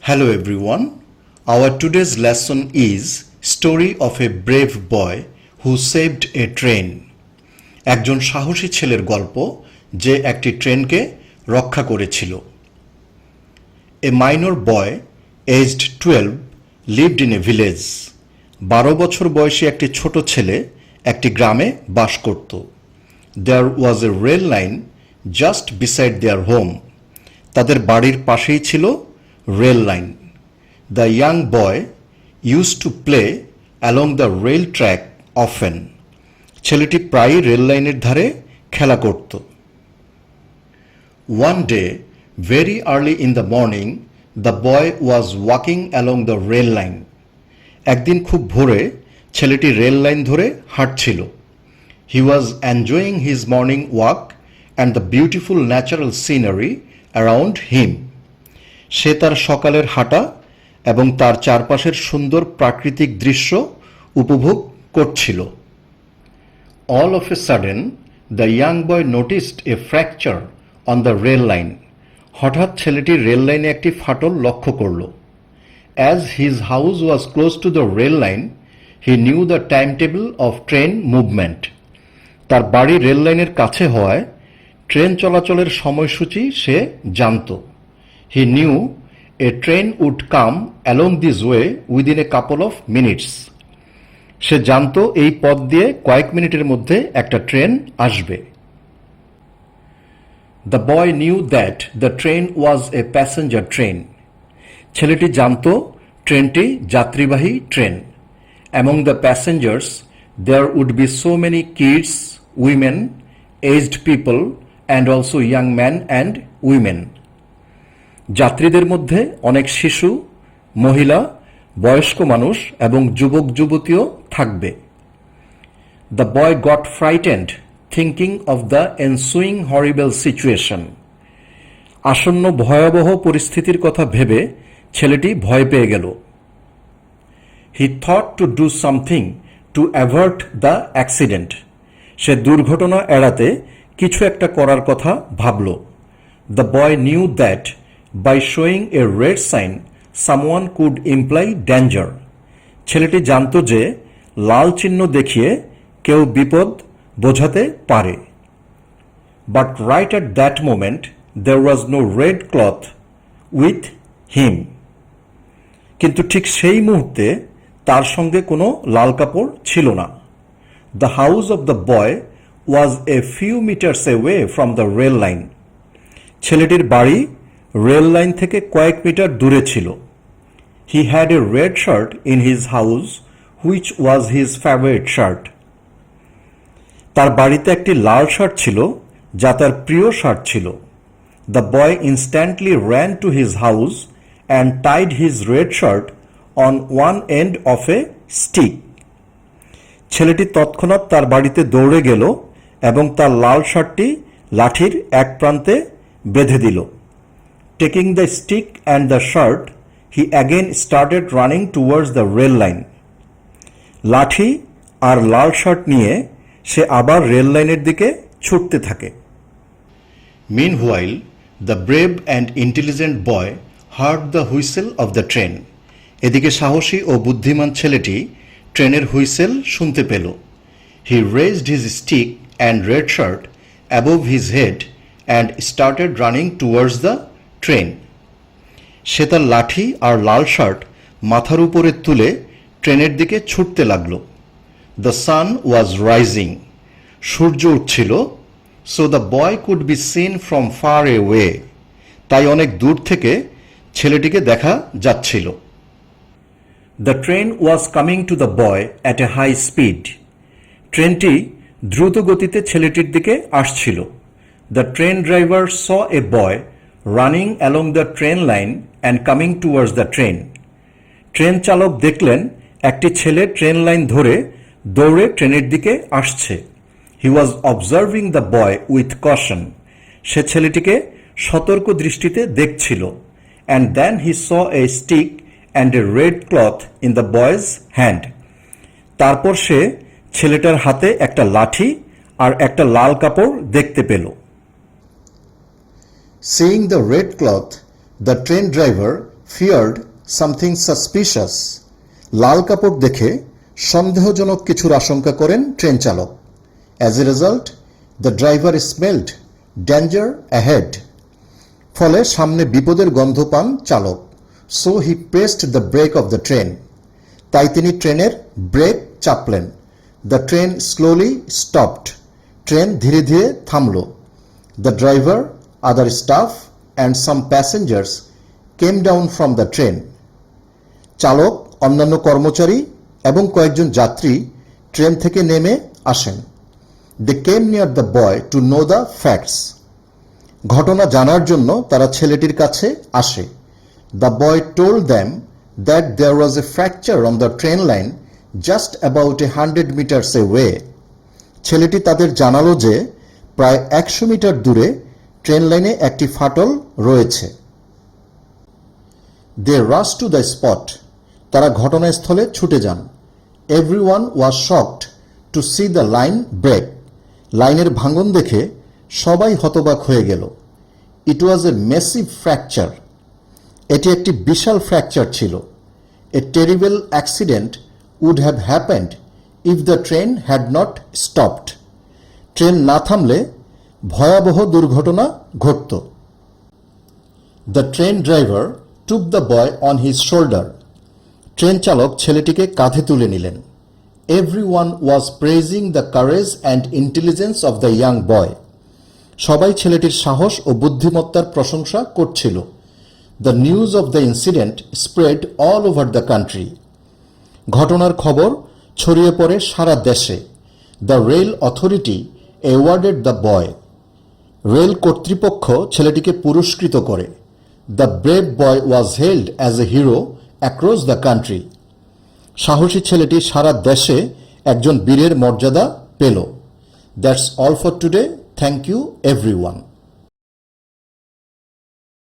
Hello everyone. Our today's lesson is Story of a Brave Boy Who Saved a Train. একজন সাহসী ছেলের গল্প যে একটি ট্রেনকে রক্ষা করেছিল। A minor boy aged 12 lived in a village. 12 বছর বয়সী একটি ছোট ছেলে একটি গ্রামে বাস করত। There was a rail line just beside their home. তাদের বাড়ির পাশেই ছিল rail line. The young boy used to play along the rail track often. ছেলেটি প্রায়ই রেল লাইনের ধারে খেলা করত। One day, very early in the morning, the boy was walking along the rail line. একদিন খুব ভোরে ছেলেটি রেল লাইন ধরে হাঁটছিল। He was enjoying his morning walk and the beautiful natural scenery around him. সে তার সকালের হাঁটা এবং তার চারপাশের সুন্দর প্রাকৃতিক দৃশ্য উপভোগ করছিল। All of a sudden, the young boy noticed a fracture on the rail line. হঠাৎ ছেলেটি রেল লাইনে একটি ফাটল লক্ষ্য করল। As his house was close to the rail line, he knew the timetable of train movement. তার বাড়ি rail লাইনের কাছে হওয়ায় ট্রেন চলাচলের সময়সূচি সে জানত। He knew a train would come along this way within a couple of minutes. সে জানত এই পথ দিয়ে কয়েক মিনিটের মধ্যে একটা ট্রেন আসবে। The boy knew that the train was a passenger train. ছেলেটি জানত ট্রেনটি যাত্রীবাহী train. Among the passengers there would be so many kids, women, aged people and also young men and women. যাত্রীদের মধ্যে অনেক শিশু, মহিলা, বয়স্ক মানুষ এবং যুবক যুবতীও থাকবে। The boy got frightened thinking of the ensuing horrible situation. আসন্ন ভয়াবহ পরিস্থিতির কথা ভেবে ছেলেটি ভয় পেয়ে গেল। He thought to do something to avert the accident. সে দুর্ঘটনা এড়াতে কিছু একটা করার কথা ভাবল। The boy knew that by showing a red sign, someone could imply danger. ছেলেটি জানত যে লাল চিহ্ন দেখিয়ে কেউ বিপদ বোঝাতে পারে। But right at that moment, there was no red cloth with him. কিন্তু ঠিক সেই মুহূর্তে তার সঙ্গে কোনো লাল কাপড় ছিল না। The house of the boy was a few meters away from the rail line. ছেলেটির বাড়ি রেল লাইন থেকে কয়েক মিটার দূরে ছিল। He had a red shirt in his house, which was his favorite shirt. তার বাড়িতে একটি লাল শার্ট ছিল যা তার প্রিয় শার্ট ছিল। The boy instantly ran to his house and tied his red shirt on one end of a stick. ছেলেটি তৎক্ষণাৎ তার বাড়িতে দৌড়ে গেল এবং তার লাল শার্টটি লাঠির এক প্রান্তে বেঁধে দিল। Taking the stick and the shirt, he again started running towards the rail line. লাঠি আর লাল শার্ট নিয়ে সে আবার রেল লাইনের দিকে ছুটতে থাকে। Meanwhile, the brave and intelligent boy heard the whistle of the train. এদিকে সাহসী ও বুদ্ধিমান ছেলেটি ট্রেনের হুইসেল শুনতে পেল। He raised his stick and red shirt above his head and started running towards the train. সে তার লাঠি আর লাল শার্ট মাথার উপরে তুলে ট্রেনের দিকে ছুটতে লাগল। The sun was rising. সূর্য উঠছিল। So the boy could be seen from far away. তাই অনেক দূর থেকে ছেলেটিকে দেখা যাচ্ছিল। The train was coming to the boy at a high speed. ট্রেনটি দ্রুত গতিতে ছেলেটির দিকে আসছিল। The train driver saw a boy running along the train line and coming towards the train. Train চালক দেখলেন একটি ছেলে ট্রেন লাইন ধরে দৌড়ে ট্রেনের দিকে আসছে। He was observing the boy with caution. সে ছেলেটিকে সতর্ক দৃষ্টিতে দেখছিল। And then he saw a stick and a red cloth in the boy's hand. তারপর সে ছেলেটার হাতে একটা লাঠি আর একটা লাল কাপড় দেখতে পেল। Seeing the red cloth, the train driver feared something suspicious. লাল কাপড় দেখে সন্দেহজনক কিছুর আশঙ্কা করেন ট্রেন চালক। As a result, the driver smelled danger ahead. ফলে সামনে বিপদের গন্ধ পান চালক। So he pressed the brake of the train. তাই তিনি ট্রেনের ব্রেক চাপলেন। The train slowly stopped. Train ধীরে ধীরে থামল। The driver, other staff and some passengers came down from the train. চালক, অন্যান্য কর্মচারী এবং কয়েকজন যাত্রী ট্রেন থেকে নেমে আসেন। They came near the boy to know the facts. ঘটনা জানার জন্য তারা ছেলেটির কাছে আসে। The boy told them that there was a fracture on the train line just about 100 meters away. ছেলেটি তাদের জানালো যে প্রায় 100 মিটার দূরে ট্রেন লাইনে একটি ফাটল রয়েছে। They rushed to the spot. তারা ঘটনাস্থলে ছুটে যান। Everyone was shocked to see the line break. লাইনের ভাঙন দেখে সবাই হতবাক হয়ে গেল। It was a massive fracture. এটি একটি বিশাল ফ্র্যাকচার ছিল। A terrible accident would have happened if the train had not stopped. Train না থামলে ভয়াবহ দুর্ঘটনা ঘটত। The train driver took the boy on his shoulder. Train চালক ছেলেটিকে কাঁধে তুলে নিলেন। Everyone was praising the courage and intelligence of the young boy. সবাই ছেলেটির সাহস ও বুদ্ধিমত্তার প্রশংসা করছিল। The news of the incident spread all over the country. ঘটনার খবর ছড়িয়ে পড়ে সারা দেশে। The rail authority awarded the boy. Rail কর্তৃপক্ষ ছেলেটিকে পুরস্কৃত করে। The brave boy was hailed as a hero across the country. সাহসী ছেলেটি সারা দেশে একজন বীরের মর্যাদা পেল। That's all for today. Thank you everyone.